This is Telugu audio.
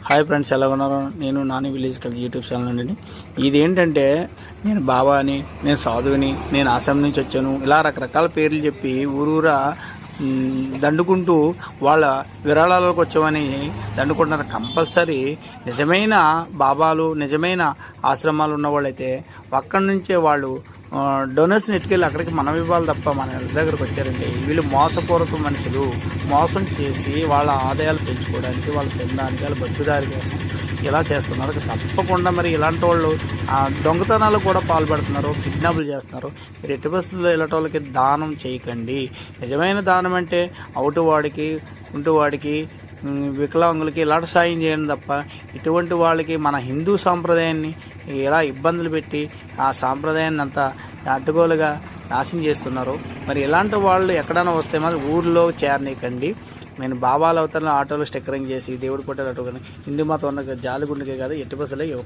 హాయ్ ఫ్రెండ్స్, ఎలా ఉన్నారు? నేను నాని విలేజ్ కలిగి యూట్యూబ్ ఛానల్ నుండి. ఇదేంటంటే నేను బాబాని, నేను సాధువుని, నేను ఆశ్రమం నుంచి వచ్చాను, ఇలా రకరకాల పేర్లు చెప్పి ఊరూరా దండుకుంటూ వాళ్ళ విరాళాలకు వచ్చామని దండుకుంటున్నారు. కంపల్సరీ నిజమైన బాబాలు, నిజమైన ఆశ్రమాలు ఉన్న వాళ్ళైతే అక్కడి నుంచే వాళ్ళు డొనేషన్ ఎట్టుకెళ్ళి అక్కడికి మనం ఇవ్వాలి తప్ప మన ఇంటి దగ్గరకు వచ్చారండి. వీళ్ళు మోసపూర్వక మనుషులు, మోసం చేసి వాళ్ళ ఆదాయాలు పెంచుకోవడానికి, వాళ్ళు తినడానికి, వాళ్ళ బతుకుదారి కోసం ఇలా చేస్తున్నారు. తప్పకుండా మరి ఇలాంటి వాళ్ళు దొంగతనాలు కూడా పాల్పడుతున్నారు, కిడ్నాపులు చేస్తున్నారు. మీరు ఎట్టి పరిస్థితుల్లో ఇలాంటి వాళ్ళకి దానం చేయకండి. నిజమైన దానం అంటే అవుటువాడికి, కుంటువాడికి, వికలాంగులకి ఇలాంటి సాయం చేయండి తప్ప ఇటువంటి వాళ్ళకి మన హిందూ సాంప్రదాయాన్ని ఎలా ఇబ్బందులు పెట్టి ఆ సాంప్రదాయాన్ని అంతా అడ్డగోలుగా నాశనం చేస్తున్నారు. మరి ఇలాంటి వాళ్ళు ఎక్కడైనా వస్తే మాత్రం ఊర్లో చేరనీకండి. నేను బాబాల అవతల ఆటోలో స్టిక్కరింగ్ చేసి దేవుడి పొట్టలు అట్టుకొని హిందూ మతం ఉన్న జాలిగుండకే కాదు ఎట్టి బస్సులో